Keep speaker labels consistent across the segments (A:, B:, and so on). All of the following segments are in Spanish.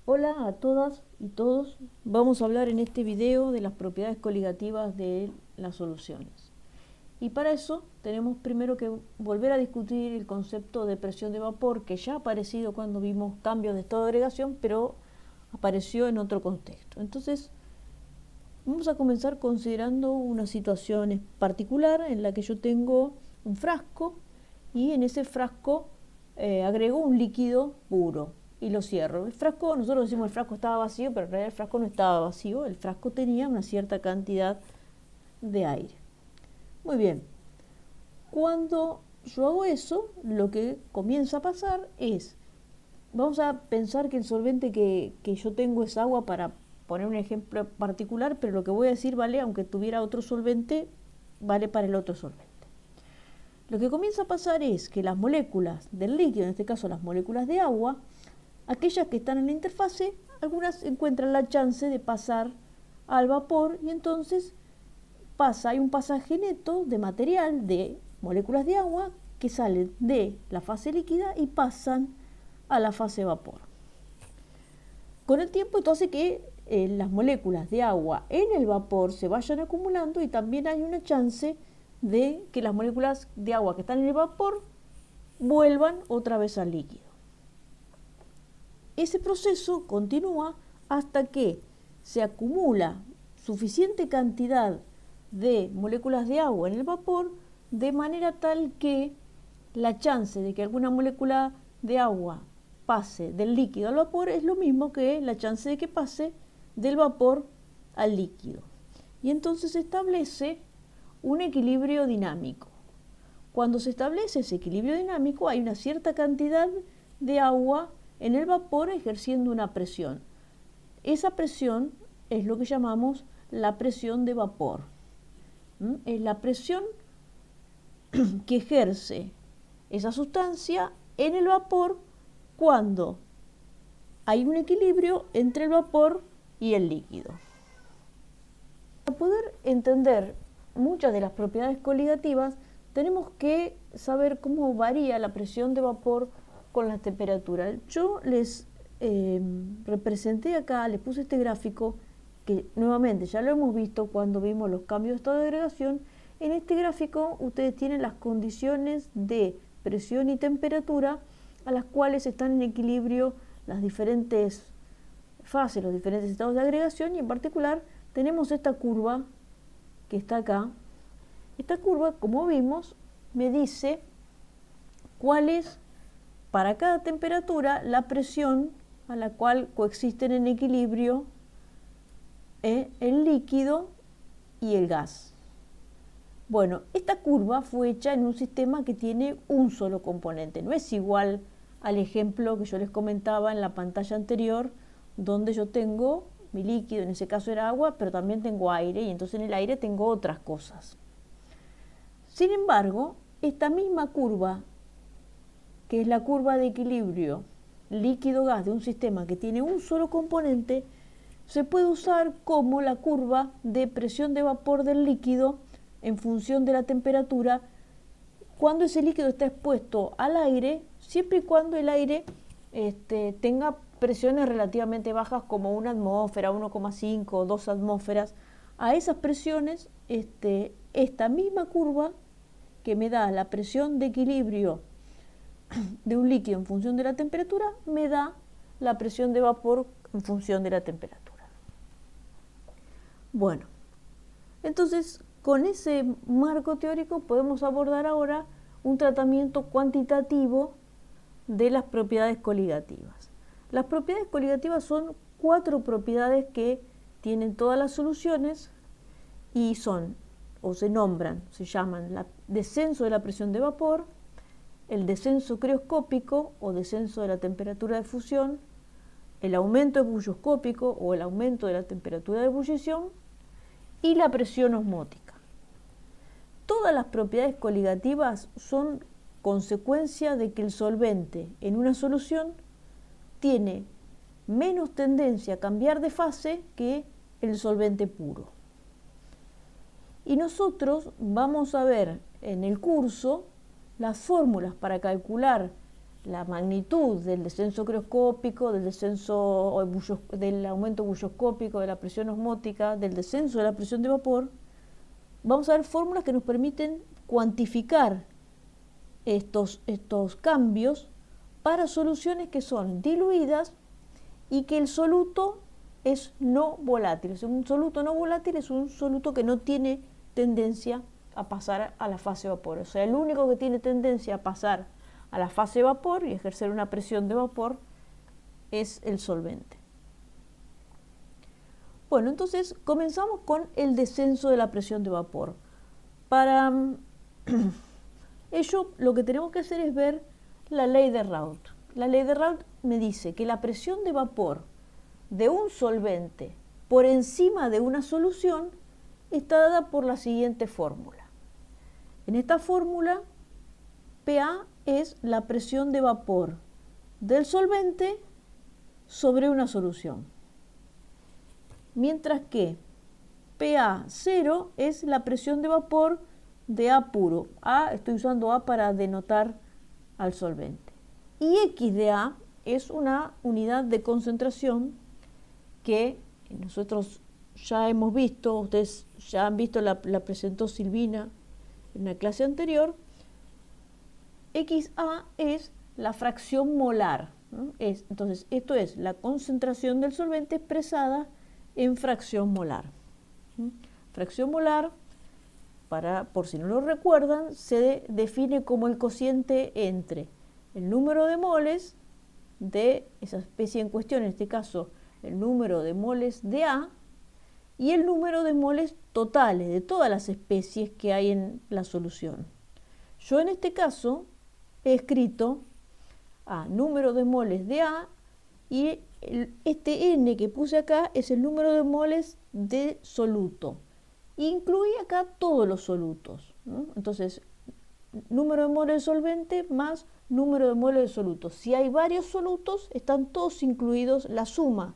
A: Hola a todas y todos. Vamos a hablar en este video de las propiedades coligativas de las soluciones. Y para eso tenemos primero que volver a discutir el concepto de presión de vapor, que ya ha aparecido cuando vimos cambios de estado de agregación, pero apareció en otro contexto. Entonces, vamos a comenzar considerando una situación particular en la que yo tengo un frasco y en ese frasco agrego un líquido puro y lo cierro. El frasco, nosotros decimos el frasco estaba vacío, pero en realidad el frasco no estaba vacío, el frasco tenía una cierta cantidad de aire. Muy bien, cuando yo hago eso, lo que comienza a pasar es, vamos a pensar que el solvente que yo tengo es agua, para poner un ejemplo particular, pero lo que voy a decir vale, aunque tuviera otro solvente, vale para el otro solvente. Lo que comienza a pasar es que las moléculas del líquido, en este caso las moléculas de agua, aquellas que están en la interfase, algunas encuentran la chance de pasar al vapor y entonces hay un pasaje neto de material, de moléculas de agua, que salen de la fase líquida y pasan a la fase vapor. Con el tiempo esto hace que las moléculas de agua en el vapor se vayan acumulando y también hay una chance de que las moléculas de agua que están en el vapor vuelvan otra vez al líquido. Ese proceso continúa hasta que se acumula suficiente cantidad de moléculas de agua en el vapor, de manera tal que la chance de que alguna molécula de agua pase del líquido al vapor es lo mismo que la chance de que pase del vapor al líquido. Y entonces se establece un equilibrio dinámico. Cuando se establece ese equilibrio dinámico, hay una cierta cantidad de agua en el vapor ejerciendo una presión. Esa presión es lo que llamamos la presión de vapor. Es la presión que ejerce esa sustancia en el vapor cuando hay un equilibrio entre el vapor y el líquido. Para poder entender muchas de las propiedades coligativas, tenemos que saber cómo varía la presión de vapor con la temperatura. Yo les representé acá, les puse este gráfico, que nuevamente ya lo hemos visto cuando vimos los cambios de estado de agregación. En este gráfico ustedes tienen las condiciones de presión y temperatura a las cuales están en equilibrio las diferentes fases, los diferentes estados de agregación, y en particular tenemos esta curva que está acá. Esta curva, como vimos, me dice cuál es para cada temperatura la presión a la cual coexisten en equilibrio el líquido y el gas. Bueno, esta curva fue hecha en un sistema que tiene un solo componente. No es igual al ejemplo que yo les comentaba en la pantalla anterior, donde yo tengo mi líquido, en ese caso era agua, pero también tengo aire, y entonces en el aire tengo otras cosas. Sin embargo, esta misma curva, que es la curva de equilibrio líquido-gas de un sistema que tiene un solo componente, se puede usar como la curva de presión de vapor del líquido en función de la temperatura cuando ese líquido está expuesto al aire, siempre y cuando el aire tenga presiones relativamente bajas como 1 atmósfera, 1,5, 2 atmósferas. A esas presiones, esta misma curva que me da la presión de equilibrio de un líquido en función de la temperatura, me da la presión de vapor en función de la temperatura. Bueno, entonces con ese marco teórico podemos abordar ahora un tratamiento cuantitativo de las propiedades coligativas. Las propiedades coligativas son 4 propiedades que tienen todas las soluciones y son, o se nombran, se llaman el descenso de la presión de vapor, el descenso crioscópico o descenso de la temperatura de fusión, el aumento ebullioscópico o el aumento de la temperatura de ebullición y la presión osmótica. Todas las propiedades coligativas son consecuencia de que el solvente en una solución tiene menos tendencia a cambiar de fase que el solvente puro. Y nosotros vamos a ver en el curso las fórmulas para calcular la magnitud del descenso crioscópico, del aumento bulloscópico, de la presión osmótica, del descenso de la presión de vapor, vamos a ver fórmulas que nos permiten cuantificar estos cambios para soluciones que son diluidas y que el soluto es no volátil. Un soluto no volátil es un soluto que no tiene tendencia a pasar a la fase vapor. O sea, el único que tiene tendencia a pasar a la fase vapor y ejercer una presión de vapor es el solvente. Bueno, entonces comenzamos con el descenso de la presión de vapor. Para ello lo que tenemos que hacer es ver la ley de Raoult. La ley de Raoult me dice que la presión de vapor de un solvente por encima de una solución está dada por la siguiente fórmula. En esta fórmula, PA es la presión de vapor del solvente sobre una solución, mientras que PA0 es la presión de vapor de A puro. Estoy usando A para denotar al solvente. Y X de A es una unidad de concentración que nosotros ya hemos visto, ustedes ya han visto, la presentó Silvina en la clase anterior. XA es la fracción molar, ¿no? Entonces, esto es la concentración del solvente expresada en fracción molar. Fracción molar, por si no lo recuerdan, se define como el cociente entre el número de moles de esa especie en cuestión, en este caso el número de moles de A, y el número de moles totales de todas las especies que hay en la solución. Yo en este caso he escrito número de moles de A, y este N que puse acá es el número de moles de soluto. Incluye acá todos los solutos, ¿no? Entonces, número de moles de solvente más número de moles de soluto. Si hay varios solutos, están todos incluidos, la suma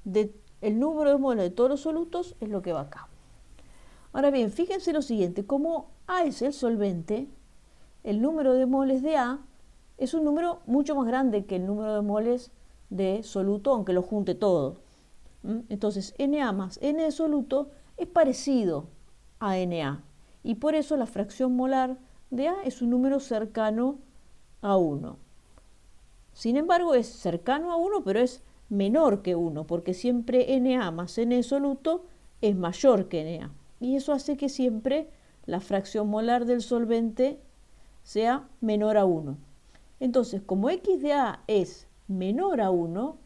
A: del número de moles de todos los solutos es lo que va acá. Ahora bien, fíjense lo siguiente, como A es el solvente, el número de moles de A es un número mucho más grande que el número de moles de soluto, aunque lo junte todo. Entonces, Na más N de soluto es parecido a Na, y por eso la fracción molar de A es un número cercano a 1. Sin embargo, es cercano a 1, pero es menor que 1, porque siempre Na más N de soluto es mayor que Na. Y eso hace que siempre la fracción molar del solvente sea menor a 1. Entonces, como X de A es menor a 1,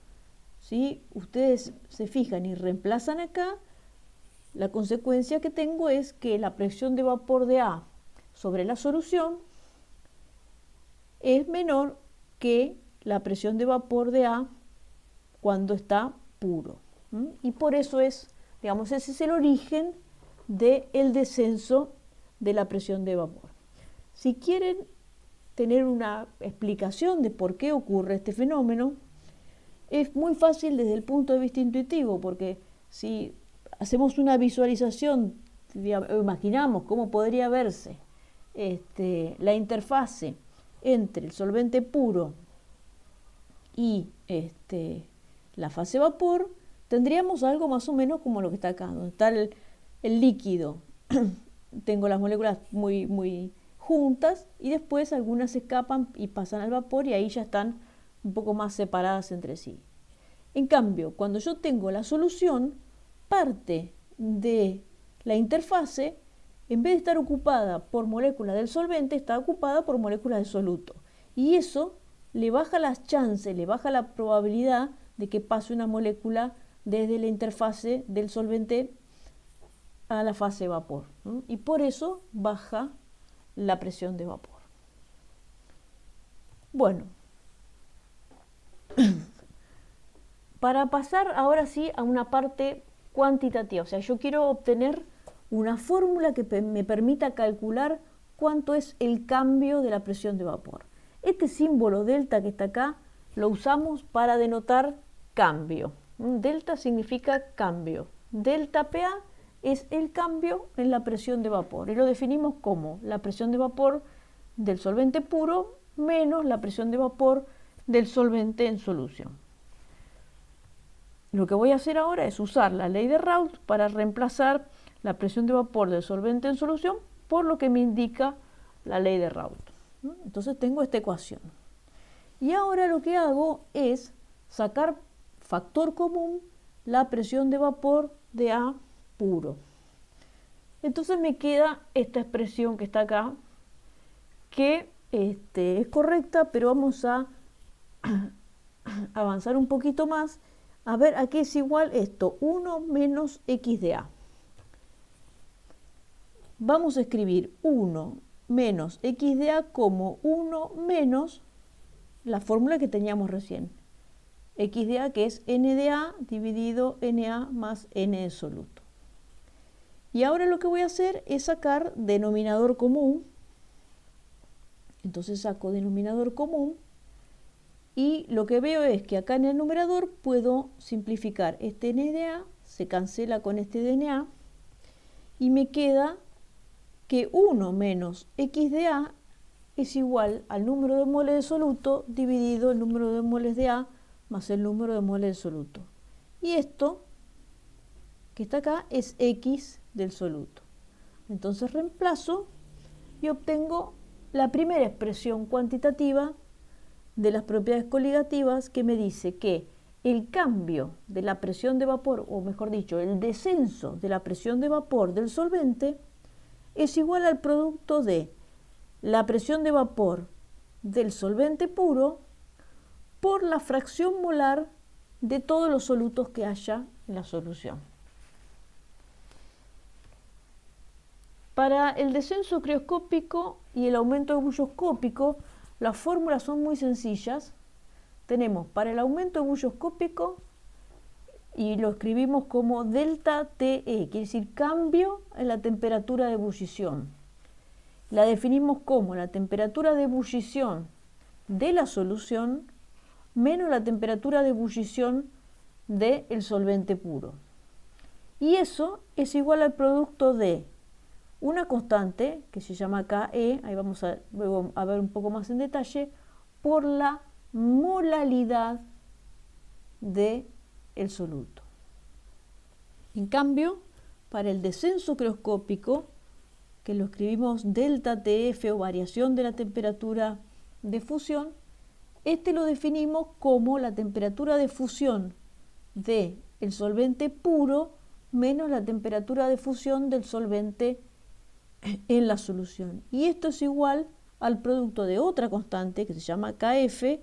A: si ustedes se fijan y reemplazan acá, la consecuencia que tengo es que la presión de vapor de A sobre la solución es menor que la presión de vapor de A cuando está puro. Y por eso es, digamos, ese es el origen del descenso de la presión de vapor. Si quieren tener una explicación de por qué ocurre este fenómeno, es muy fácil desde el punto de vista intuitivo, porque si hacemos una visualización, imaginamos cómo podría verse la interfase entre el solvente puro y la fase vapor, tendríamos algo más o menos como lo que está acá, donde está el líquido. Tengo las moléculas muy juntas y después algunas se escapan y pasan al vapor y ahí ya están un poco más separadas entre sí. En cambio, cuando yo tengo la solución, parte de la interfase, en vez de estar ocupada por moléculas del solvente, está ocupada por moléculas de soluto. Y eso le baja las chances, le baja la probabilidad de que pase una molécula desde la interfase del solvente a la fase de vapor, ¿no? Y por eso baja la presión de vapor. Bueno, para pasar ahora sí a una parte cuantitativa, o sea, yo quiero obtener una fórmula que me permita calcular cuánto es el cambio de la presión de vapor. Este símbolo delta que está acá lo usamos para denotar cambio. Delta significa cambio. Delta PA es el cambio en la presión de vapor y lo definimos como la presión de vapor del solvente puro menos la presión de vapor del solvente en solución. Lo que voy a hacer ahora es usar la ley de Raoult para reemplazar la presión de vapor del solvente en solución por lo que me indica la ley de Raoult. Entonces tengo esta ecuación. Y ahora lo que hago es sacar factor común la presión de vapor de A puro. Entonces me queda esta expresión que está acá, que es correcta, pero vamos a avanzar un poquito más, a ver a qué es igual esto, 1 menos x de A. Vamos a escribir 1 menos x de A como 1 menos la fórmula que teníamos recién, x de A, que es n de A dividido Na más n de soluto. Y ahora lo que voy a hacer es sacar denominador común. Entonces saco denominador común y lo que veo es que acá en el numerador puedo simplificar este n de A, se cancela con este de Na y me queda que 1 menos x de A es igual al número de moles de soluto dividido el número de moles de A más el número de moles de soluto. Y esto que está acá es x del soluto. Entonces reemplazo y obtengo la primera expresión cuantitativa de las propiedades coligativas que me dice que el cambio de la presión de vapor, o mejor dicho, el descenso de la presión de vapor del solvente es igual al producto de la presión de vapor del solvente puro por la fracción molar de todos los solutos que haya en la solución. Para el descenso crioscópico y el aumento bulloscópico, las fórmulas son muy sencillas. Tenemos para el aumento bulloscópico, y lo escribimos como delta TE, quiere decir cambio en la temperatura de ebullición. La definimos como la temperatura de ebullición de la solución menos la temperatura de ebullición del solvente puro. Y eso es igual al producto de una constante que se llama KE, ahí vamos a luego a ver un poco más en detalle, por la molalidad del soluto. En cambio, para el descenso crioscópico, que lo escribimos delta TF o variación de la temperatura de fusión, este lo definimos como la temperatura de fusión del solvente puro menos la temperatura de fusión del solvente en la solución. Y esto es igual al producto de otra constante que se llama KF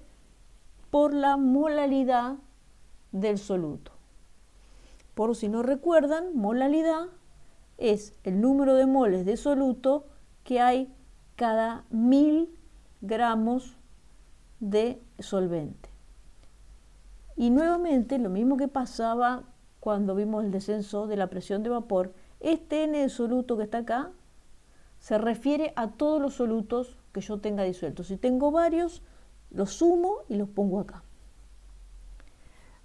A: por la molalidad del soluto. Por si no recuerdan, molalidad es el número de moles de soluto que hay cada 1000 gramos de solvente. Y nuevamente, lo mismo que pasaba cuando vimos el descenso de la presión de vapor, este N de soluto que está acá se refiere a todos los solutos que yo tenga disueltos. Si tengo varios, los sumo y los pongo acá.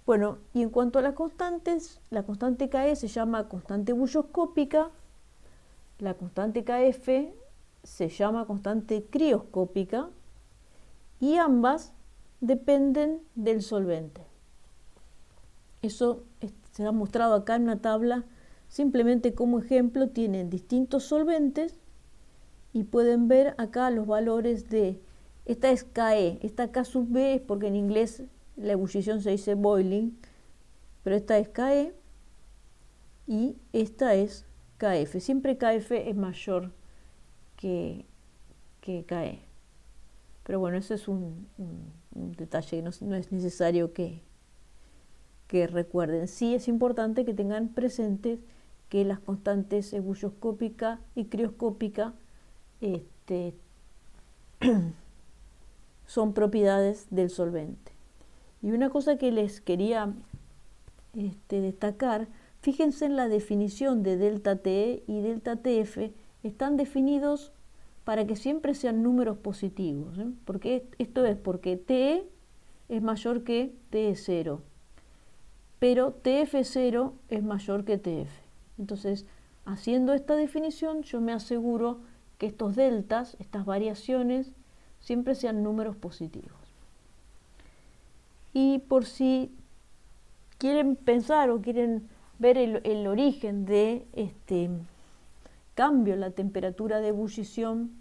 A: Bueno, y en cuanto a las constantes, la constante KE se llama constante bulloscópica, la constante KF se llama constante crioscópica y ambas dependen del solvente. Eso se ha mostrado acá en una tabla, simplemente como ejemplo tienen distintos solventes y pueden ver acá los valores de, esta es KE, esta K sub B es porque en inglés la ebullición se dice boiling, pero esta es KE y esta es KF. Siempre KF es mayor que KE. Pero bueno, ese es un detalle que no es necesario que recuerden. Sí es importante que tengan presentes que las constantes bulloscópica y crioscópica son propiedades del solvente. Y una cosa que les quería destacar, fíjense en la definición de delta TE y delta TF, están definidos para que siempre sean números positivos, ¿eh? Porque esto es porque TE es mayor que TE0, pero TF0 es mayor que TF. Entonces, haciendo esta definición, yo me aseguro que estos deltas, estas variaciones, siempre sean números positivos. Y por si quieren pensar o quieren ver el origen de este cambio en la temperatura de ebullición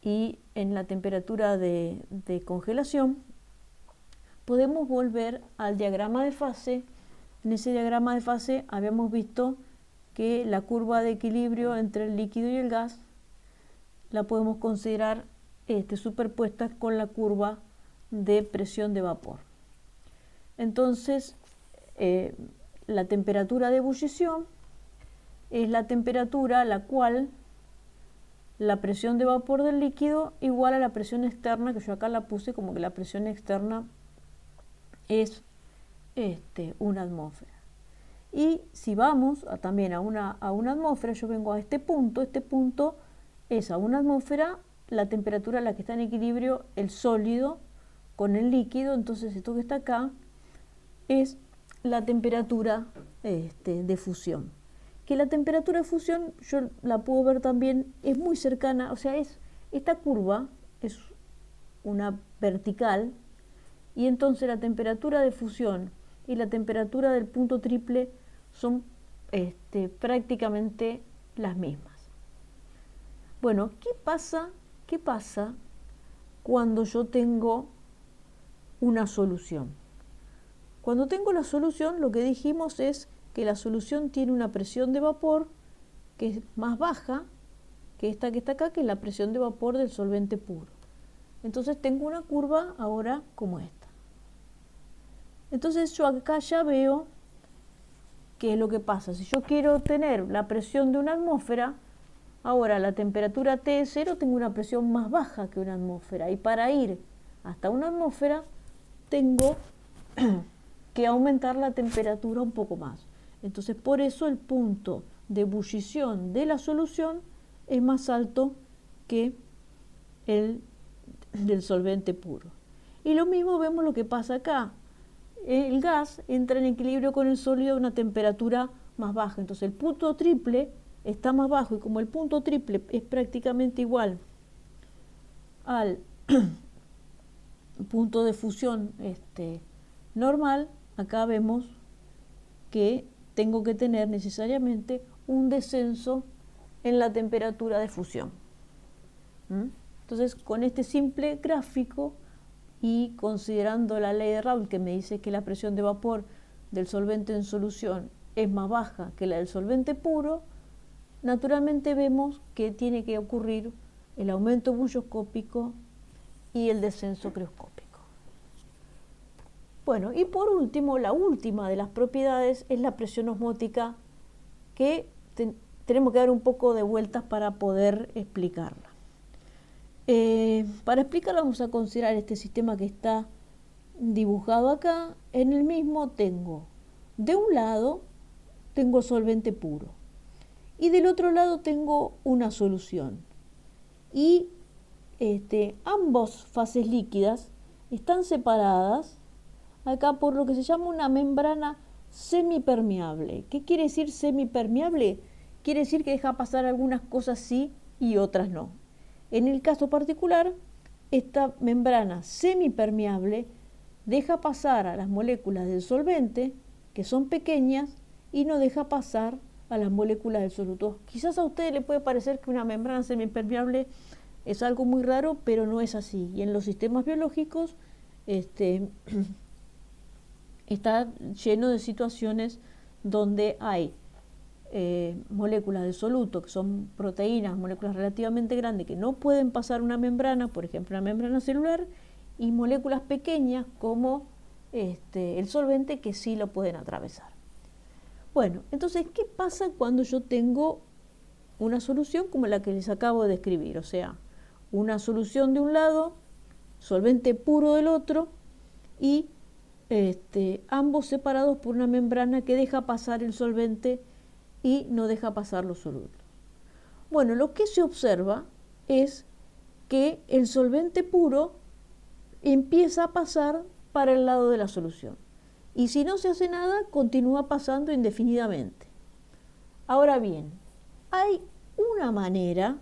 A: y en la temperatura de congelación, podemos volver al diagrama de fase. En ese diagrama de fase habíamos visto que la curva de equilibrio entre el líquido y el gas la podemos considerar superpuesta con la curva de presión de vapor. Entonces, la temperatura de ebullición es la temperatura a la cual la presión de vapor del líquido igual a la presión externa, que yo acá la puse como que la presión externa es una atmósfera. Y si vamos también a una atmósfera, yo vengo a este punto es a una atmósfera la temperatura a la que está en equilibrio el sólido con el líquido. Entonces esto que está acá es la temperatura de fusión. Que la temperatura de fusión yo la puedo ver también, es muy cercana, o sea, esta curva es una vertical, y entonces la temperatura de fusión y la temperatura del punto triple son prácticamente las mismas. Bueno, ¿qué pasa cuando yo tengo una solución? Cuando tengo la solución, lo que dijimos es que la solución tiene una presión de vapor que es más baja que esta que está acá, que es la presión de vapor del solvente puro. Entonces tengo una curva ahora como esta. Entonces yo acá ya veo qué es lo que pasa. Si yo quiero tener la presión de una atmósfera, ahora la temperatura T es 0, tengo una presión más baja que una atmósfera. Y para ir hasta una atmósfera tengo que aumentar la temperatura un poco más. Entonces por eso el punto de ebullición de la solución es más alto que el del solvente puro. Y lo mismo vemos lo que pasa acá. El gas entra en equilibrio con el sólido a una temperatura más baja. Entonces el punto triple está más bajo, y como el punto triple es prácticamente igual al punto de fusión normal, acá vemos que tengo que tener necesariamente un descenso en la temperatura de fusión. Entonces, con este simple gráfico y considerando la ley de Raoult, que me dice que la presión de vapor del solvente en solución es más baja que la del solvente puro, naturalmente vemos que tiene que ocurrir el aumento bulloscópico y el descenso crioscópico. Bueno, y por último, la última de las propiedades es la presión osmótica, que tenemos que dar un poco de vueltas para poder explicarla. Para explicarla vamos a considerar este sistema que está dibujado acá. En el mismo tengo, de un lado, tengo solvente puro, y del otro lado tengo una solución. Y ambas fases líquidas están separadas acá por lo que se llama una membrana semipermeable. ¿Qué quiere decir semipermeable? Quiere decir que deja pasar algunas cosas sí y otras no. En el caso particular, esta membrana semipermeable deja pasar a las moléculas del solvente, que son pequeñas, y no deja pasar a las moléculas del soluto. Quizás a ustedes les puede parecer que una membrana semipermeable es algo muy raro, pero no es así. Y en los sistemas biológicos está lleno de situaciones donde hay moléculas de soluto, que son proteínas, moléculas relativamente grandes, que no pueden pasar una membrana, por ejemplo una membrana celular, y moléculas pequeñas como el solvente, que sí lo pueden atravesar. Bueno, entonces, ¿qué pasa cuando yo tengo una solución como la que les acabo de describir? O sea, una solución de un lado, solvente puro del otro, y ambos separados por una membrana que deja pasar el solvente y no deja pasar los solutos. Bueno, lo que se observa es que el solvente puro empieza a pasar para el lado de la solución, y si no se hace nada, continúa pasando indefinidamente. Ahora bien, hay una manera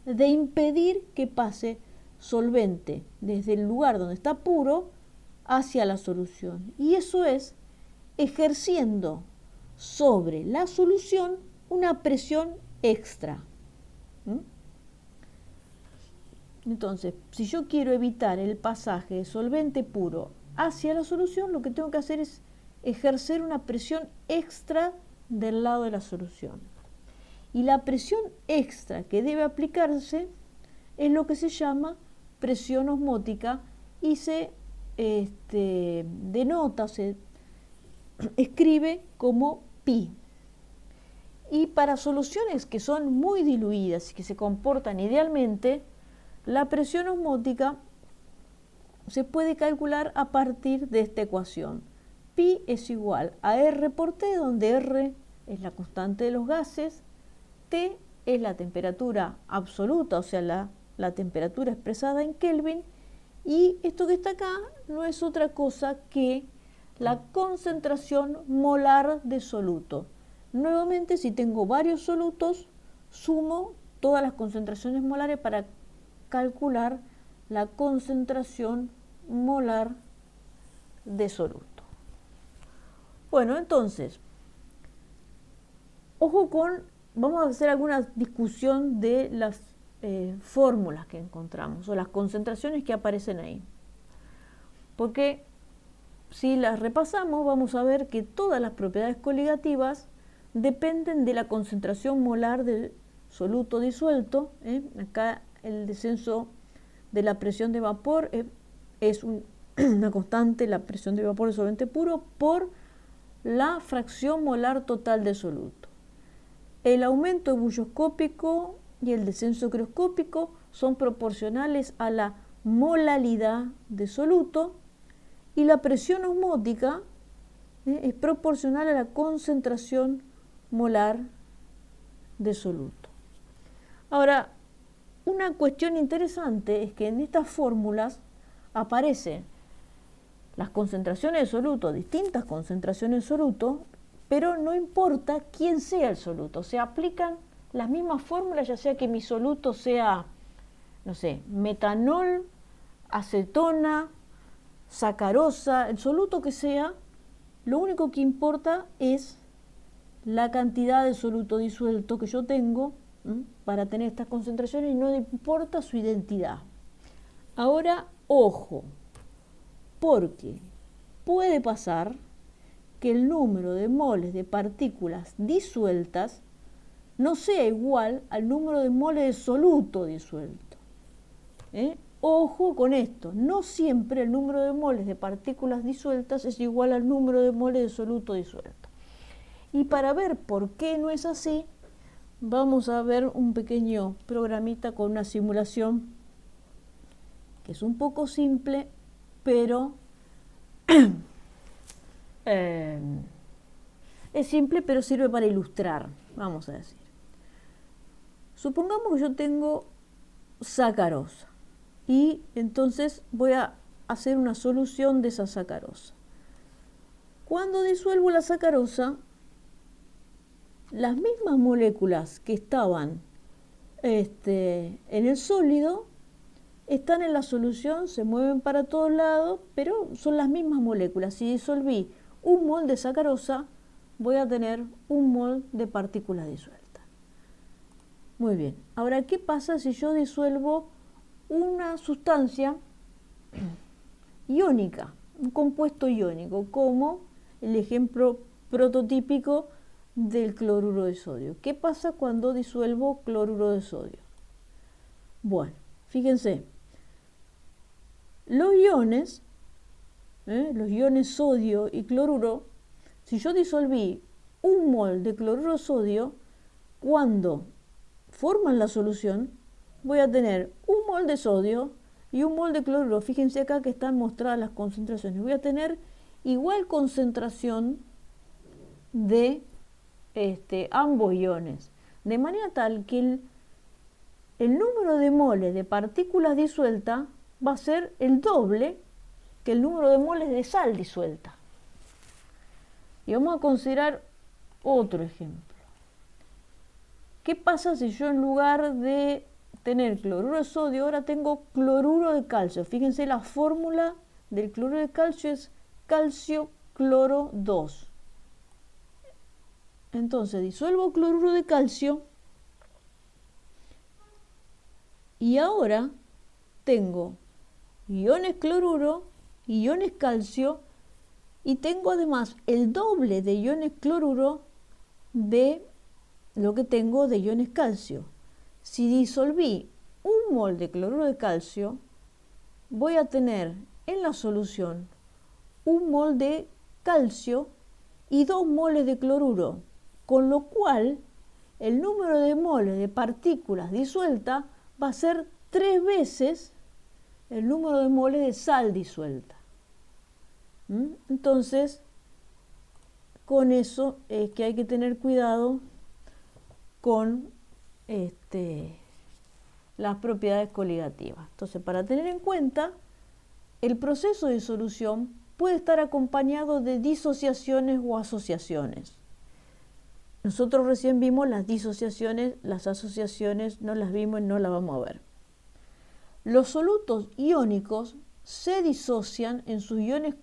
A: de impedir que pase solvente desde el lugar donde está puro hacia la solución. Y eso es ejerciendo sobre la solución una presión extra. Entonces, si yo quiero evitar el pasaje de solvente puro hacia la solución, lo que tengo que hacer es ejercer una presión extra del lado de la solución. Y la presión extra que debe aplicarse es lo que se llama presión osmótica y se denota, se escribe como pi. Y para soluciones que son muy diluidas y que se comportan idealmente, la presión osmótica se puede calcular a partir de esta ecuación. Pi es igual a R por T, donde R es la constante de los gases, T es la temperatura absoluta, o sea, la temperatura expresada en Kelvin, y esto que está acá no es otra cosa que la concentración molar de soluto. Nuevamente, si tengo varios solutos, sumo todas las concentraciones molares para calcular la concentración molar de soluto. Bueno, entonces, ojo vamos a hacer alguna discusión de las fórmulas que encontramos o las concentraciones que aparecen ahí. Porque si las repasamos, vamos a ver que todas las propiedades coligativas dependen de la concentración molar del soluto disuelto. Acá el descenso de la presión de vapor es una constante, la presión de vapor de solvente puro, por la fracción molar total de soluto. El aumento ebullioscópico y el descenso crioscópico son proporcionales a la molalidad de soluto, y la presión osmótica es proporcional a la concentración molar de soluto. Ahora, una cuestión interesante es que en estas fórmulas aparecen las concentraciones de soluto, distintas concentraciones de soluto, pero no importa quién sea el soluto, se aplican las mismas fórmulas, ya sea que mi soluto sea, no sé, metanol, acetona, sacarosa, el soluto que sea, lo único que importa es la cantidad de soluto disuelto que yo tengo para tener estas concentraciones y no importa su identidad. Ahora, ojo, porque puede pasar que el número de moles de partículas disueltas no sea igual al número de moles de soluto disuelto. Ojo con esto, no siempre el número de moles de partículas disueltas es igual al número de moles de soluto disuelto. Y para ver por qué no es así, vamos a ver un pequeño programita con una simulación que es un poco simple, pero es simple, pero sirve para ilustrar, vamos a decir. Supongamos que yo tengo sacarosa y entonces voy a hacer una solución de esa sacarosa. Cuando disuelvo la sacarosa, las mismas moléculas que estaban en el sólido están en la solución, se mueven para todos lados, pero son las mismas moléculas. Si disolví un mol de sacarosa, voy a tener un mol de partículas disueltas. Muy bien, ahora, ¿qué pasa si yo disuelvo una sustancia iónica, un compuesto iónico, como el ejemplo prototípico del cloruro de sodio? ¿Qué pasa cuando disuelvo cloruro de sodio? Bueno, fíjense, los iones sodio y cloruro, si yo disolví un mol de cloruro de sodio, cuando forman la solución, voy a tener un mol de sodio y un mol de cloruro. Fíjense acá que están mostradas las concentraciones. Voy a tener igual concentración de ambos iones, de manera tal que el número de moles de partículas disueltas va a ser el doble que el número de moles de sal disuelta. Y vamos a considerar otro ejemplo. ¿Qué pasa si yo, en lugar de tener cloruro de sodio, ahora tengo cloruro de calcio. Fíjense, la fórmula del cloruro de calcio es calcio cloro 2. Entonces disuelvo cloruro de calcio y ahora tengo iones cloruro, iones calcio y tengo además el doble de iones cloruro de lo que tengo de iones calcio. Si disolví 1 mol de cloruro de calcio, voy a tener en la solución 1 mol de calcio y 2 moles de cloruro, con lo cual el número de moles de partículas disueltas va a ser 3 veces el número de moles de sal disuelta. Entonces, con eso es que hay que tener cuidado con las propiedades coligativas. Entonces, para tener en cuenta, el proceso de disolución puede estar acompañado de disociaciones o asociaciones. Nosotros recién vimos las disociaciones, las asociaciones no las vimos y no las vamos a ver. Los solutos iónicos se disocian en sus iones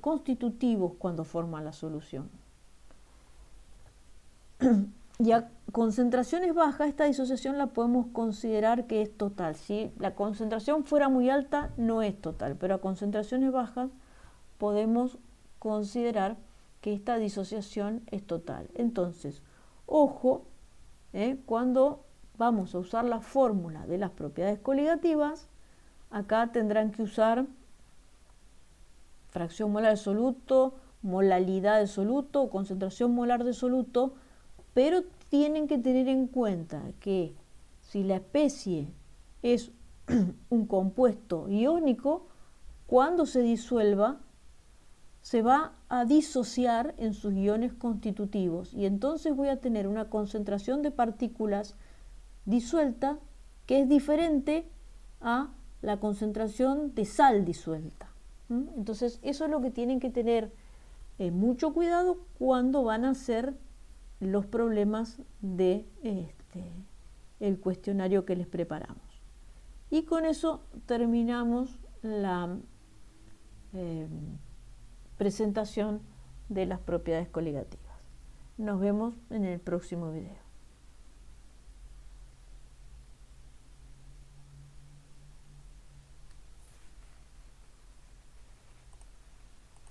A: constitutivos cuando forman la solución. Y a concentraciones bajas, esta disociación la podemos considerar que es total. Si la concentración fuera muy alta, no es total, pero a concentraciones bajas podemos considerar que esta disociación es total. Entonces, ojo, cuando vamos a usar la fórmula de las propiedades coligativas, acá tendrán que usar fracción molar de soluto, molalidad de soluto, concentración molar de soluto, pero tienen que tener en cuenta que si la especie es un compuesto iónico, cuando se disuelva, se va a disociar en sus iones constitutivos y entonces voy a tener una concentración de partículas disuelta que es diferente a la concentración de sal disuelta. Entonces eso es lo que tienen que tener mucho cuidado cuando van a hacer los problemas de el cuestionario que les preparamos. Y con eso terminamos la presentación de las propiedades coligativas. Nos vemos en el próximo video.